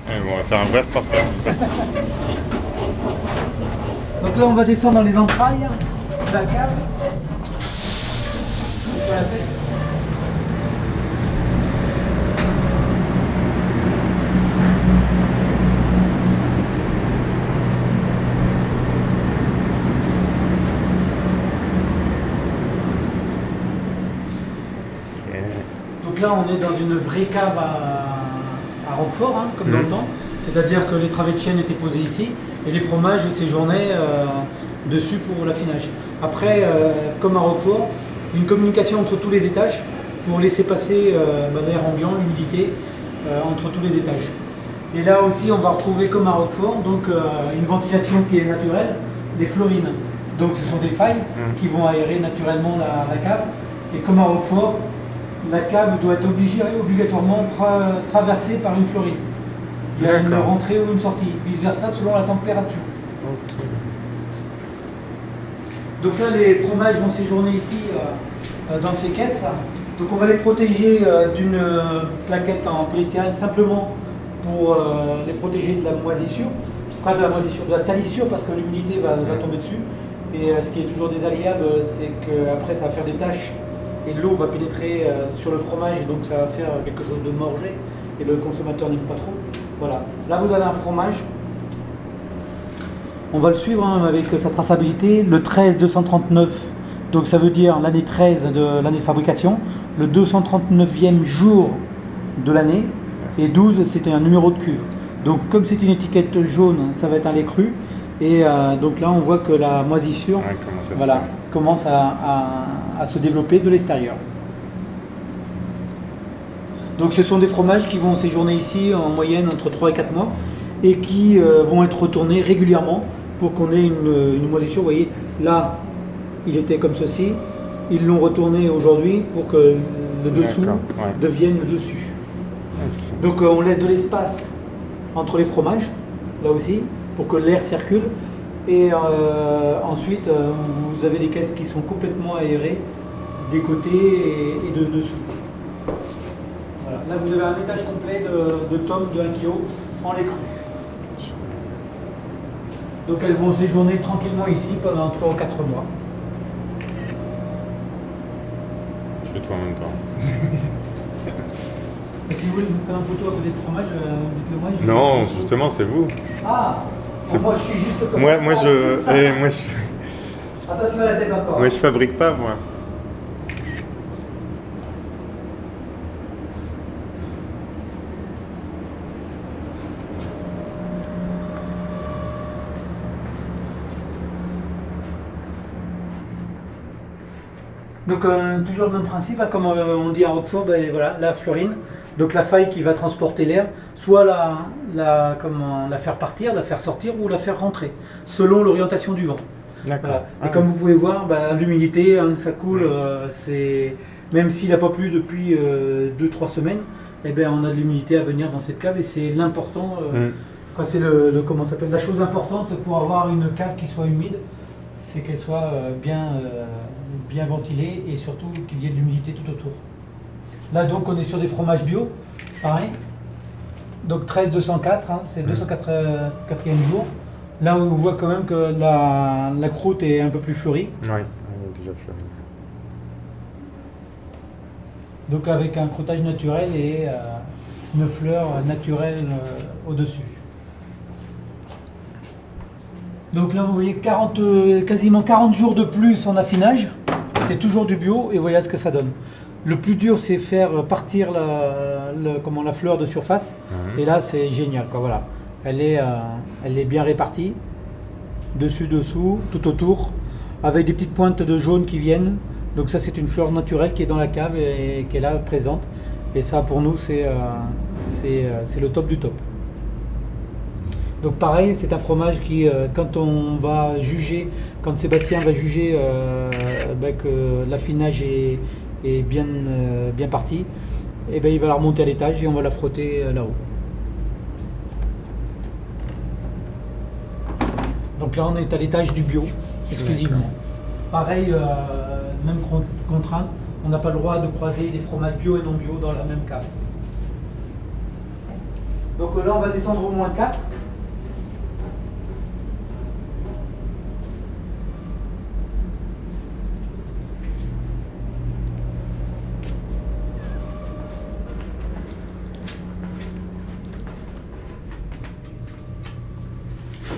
Ouais, bon, on va faire un vrai reportage, c'est parti. Donc là, on va descendre dans les entrailles de la cave. Donc là, on est dans une vraie cave à Roquefort, hein, comme dans le temps. C'est-à-dire que les travées de chêne étaient posées ici et les fromages séjournaient dessus pour l'affinage. Après, comme à Roquefort, une communication entre tous les étages pour laisser passer l'air ambiant, l'humidité entre tous les étages. Et là aussi, on va retrouver comme à Roquefort, donc une ventilation qui est naturelle, des fleurines. Donc ce sont des failles qui vont aérer naturellement la cave. Et comme à Roquefort, la cave doit être obligatoirement traversée par une fleurine. Il y a une rentrée ou une sortie, vice versa selon la température. Okay. Donc là, les fromages vont séjourner ici dans ces caisses. Donc on va les protéger d'une plaquette en polystyrène simplement pour les protéger de la moisissure, pas de la moisissure, de la salissure parce que l'humidité va tomber dessus. Et ce qui est toujours désagréable, c'est qu'après ça va faire des taches et l'eau va pénétrer sur le fromage et donc ça va faire quelque chose de morgé et le consommateur n'aime pas trop. Voilà, là vous avez un fromage. On va le suivre avec sa traçabilité, le 13-239, donc ça veut dire l'année 13 de l'année de fabrication, le 239e jour de l'année, et 12 c'était un numéro de cuve. Donc comme c'est une étiquette jaune, ça va être un lait cru, et donc là on voit que la moisissure commence à se développer de l'extérieur. Donc ce sont des fromages qui vont séjourner ici en moyenne entre 3 et 4 mois, et qui vont être retournés régulièrement pour qu'on ait une moisissure. Vous voyez, là, il était comme ceci. Ils l'ont retourné aujourd'hui pour que le dessous devienne le dessus. Okay. Donc on laisse de l'espace entre les fromages, là aussi, pour que l'air circule. Et ensuite, vous avez des caisses qui sont complètement aérées des côtés et de dessous. Voilà. Là, vous avez un étage complet de tomes de 1 kg en lait cru. Donc elles vont séjourner tranquillement ici pendant 3 ou 4 mois. Je fais tout en même temps. Et si vous voulez que je vous prenne une photo à côté de fromage, dites-le moi. Non, justement, c'est vous. Ah bon, moi je suis juste comme moi je... Attention à la tête encore. Moi je fabrique pas, moi. Donc toujours le même principe, hein, comme on dit à Roquefort, ben, voilà, la fleurine, donc la faille qui va transporter l'air, soit la faire partir, la faire sortir ou la faire rentrer, selon l'orientation du vent. Voilà. Et comme vous pouvez voir, ben, l'humidité, hein, ça coule, même s'il n'a pas plu depuis 2-3 semaines, eh ben, on a de l'humidité à venir dans cette cave et c'est l'important, c'est comment ça s'appelle, la chose importante pour avoir une cave qui soit humide, c'est qu'elle soit bien ventilée et surtout qu'il y ait de l'humidité tout autour. Là donc on est sur des fromages bio, pareil. Donc 13-204, hein, c'est 204e jour. Là on voit quand même que la croûte est un peu plus fleurie. Oui, elle est déjà fleurie. Donc avec un croûtage naturel et une fleur naturelle au-dessus. Donc là vous voyez quasiment 40 jours de plus en affinage, c'est toujours du bio et voyez ce que ça donne. Le plus dur c'est faire partir la fleur de surface et là c'est génial quoi, voilà. Elle est bien répartie, dessus, dessous, tout autour, avec des petites pointes de jaune qui viennent. Donc ça c'est une fleur naturelle qui est dans la cave et qui est là présente et ça pour nous c'est le top du top. Donc pareil, c'est un fromage qui, quand on va juger, quand Sébastien va juger que l'affinage est bien parti, et ben il va la remonter à l'étage et on va la frotter là-haut. Donc là on est à l'étage du bio, exclusivement. Pareil, même contrainte, on n'a pas le droit de croiser des fromages bio et non bio dans la même cave. Donc là, on va descendre au -4.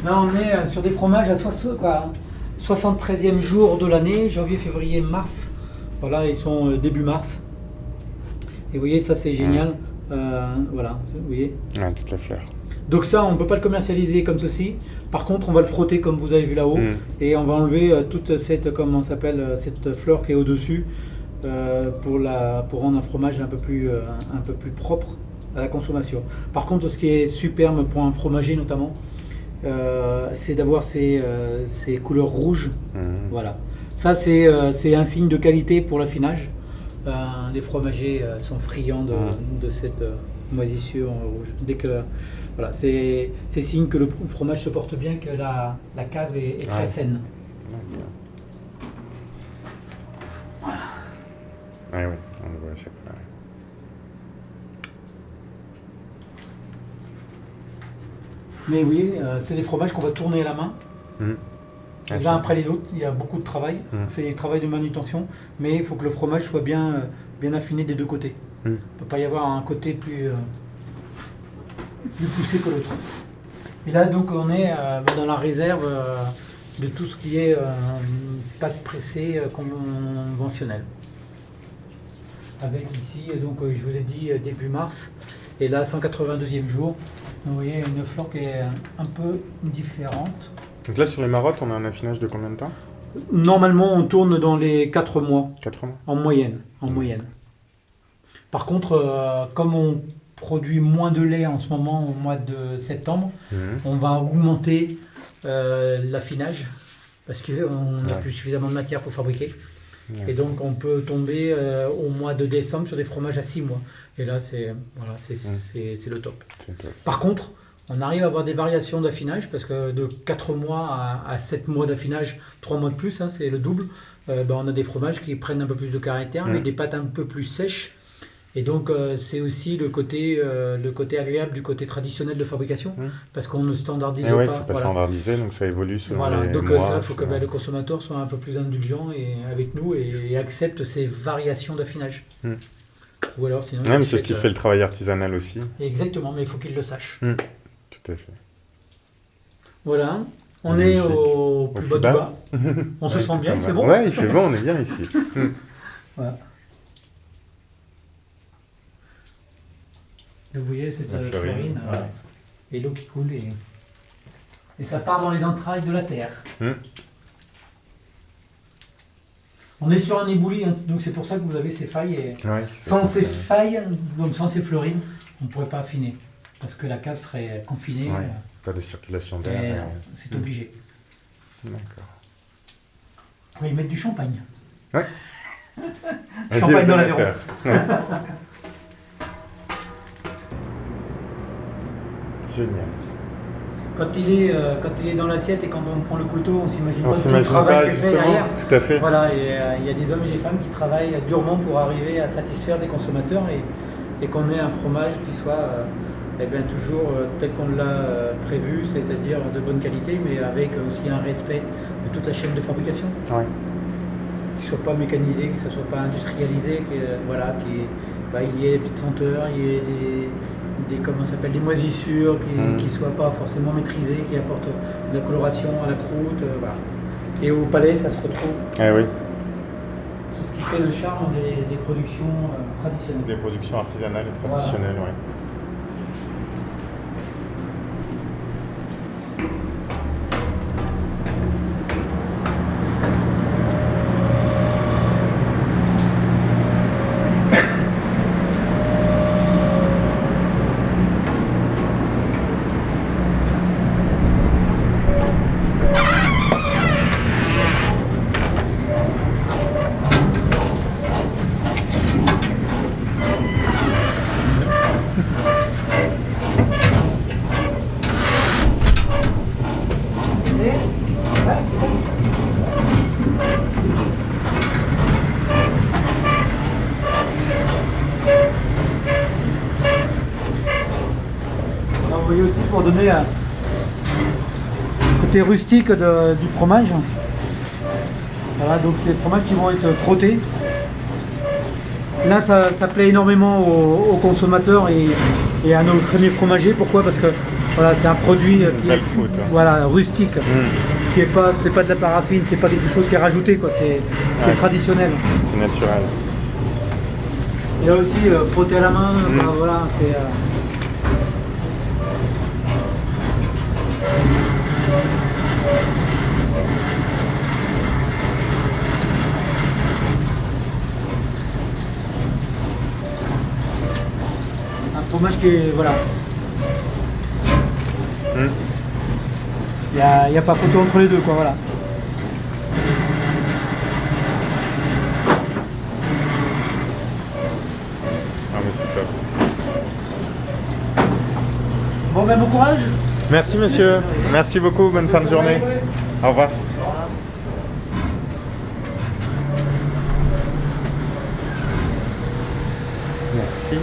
Là, on est sur des fromages à 73e jour de l'année, janvier, février, mars. Voilà, ils sont début mars. Et vous voyez, ça c'est génial. Voilà, vous voyez. Ouais, toute la fleur. Donc ça, on ne peut pas le commercialiser comme ceci. Par contre, on va le frotter comme vous avez vu là-haut. Et on va enlever toute cette, comment ça s'appelle, cette fleur qui est au-dessus pour rendre un fromage un peu plus propre à la consommation. Par contre, ce qui est superbe pour un fromager notamment, c'est d'avoir ces couleurs rouges. Voilà. Ça, c'est un signe de qualité pour l'affinage. Les fromagers sont friands de cette moisissure rouge. Dès que, voilà, c'est signe que le fromage se porte bien, que la cave est très saine. Voilà. Ouais, on le voit à chaque fois. Mais oui, c'est des fromages qu'on va tourner à la main. Les uns après les autres, il y a beaucoup de travail. C'est du travail de manutention, mais il faut que le fromage soit bien affiné des deux côtés. Il ne peut pas y avoir un côté plus poussé que l'autre. Et là, donc, on est dans la réserve de tout ce qui est pâte pressée conventionnelle. Avec ici, donc, je vous ai dit début mars, et là, 182e jour. Vous voyez une fleur qui est un peu différente. Donc là, sur les marottes, on a un affinage de combien de temps? Normalement, on tourne dans les 4 mois. 4 mois. En moyenne. Par contre, comme on produit moins de lait en ce moment, au mois de septembre, on va augmenter l'affinage parce qu'on n'a plus suffisamment de matière pour fabriquer. Et donc, on peut tomber au mois de décembre sur des fromages à 6 mois. Et là, c'est le top. Par contre, on arrive à avoir des variations d'affinage parce que de 4 mois à 7 mois d'affinage, 3 mois de plus, hein, c'est le double. On a des fromages qui prennent un peu plus de caractère avec des pâtes un peu plus sèches. Et donc, c'est aussi le côté agréable du côté traditionnel de fabrication parce qu'on ne standardise pas. C'est pas standardisé, donc ça évolue selon les donc mois. ça, il faut que le consommateur soit un peu plus indulgent avec nous et accepte ces variations d'affinage. Ou alors, sinon, mais c'est ce qui fait le travail artisanal aussi. Exactement, mais il faut qu'il le sache. Tout à fait. Voilà, on est au plus bas du bas. On se sent bien, il fait bon. Ouais, il fait bon, on est bien ici. Voilà. Vous voyez cette florine et l'eau qui coule et ça part dans les entrailles de la terre. On est sur un ébouli, hein, donc c'est pour ça que vous avez ces failles. Et sans ces failles, donc sans ces florines, on ne pourrait pas affiner. Parce que la cave serait confinée. Pas de circulation d'air. C'est obligé. D'accord. On va y mettre du champagne. Ouais. Champagne dans l'apéro. Génial. Quand il est dans l'assiette et quand on prend le couteau, on s'imagine pas tout le pas travail qu'il fait justement, derrière. tout à fait. Voilà, et il y a des hommes et des femmes qui travaillent durement pour arriver à satisfaire des consommateurs et qu'on ait un fromage qui soit toujours tel qu'on l'a prévu, c'est-à-dire de bonne qualité, mais avec aussi un respect de toute la chaîne de fabrication. Ouais. Qui ne soit pas mécanisé, que ça ne soit pas industrialisé, qu'il y ait des petites senteurs, il y ait des moisissures qui ne soient pas forcément maîtrisées, qui apportent de la coloration à la croûte. Voilà. Et au palais, ça se retrouve. Ah oui. Tout ce qui fait le charme des productions traditionnelles. Des productions artisanales et traditionnelles, oui. Et aussi pour donner un côté rustique du fromage. Voilà, donc c'est des fromages qui vont être frottés. Là, ça plaît énormément aux consommateurs et à nos crémiers fromagers. Pourquoi? Parce que voilà, c'est un produit qui est croûte, hein. voilà, rustique, qui est pas, c'est pas de la paraffine, c'est pas quelque chose qui est rajouté, quoi. C'est traditionnel. C'est naturel. Et là aussi, frotter à la main, bah, voilà, c'est. Un fromage qui est. Voilà. Il n'y a pas photo entre les deux, quoi, voilà. Ah mais c'est top. Bon, ben, bon courage. Merci monsieur. Merci beaucoup. Bonne fin de journée. Au revoir. Merci.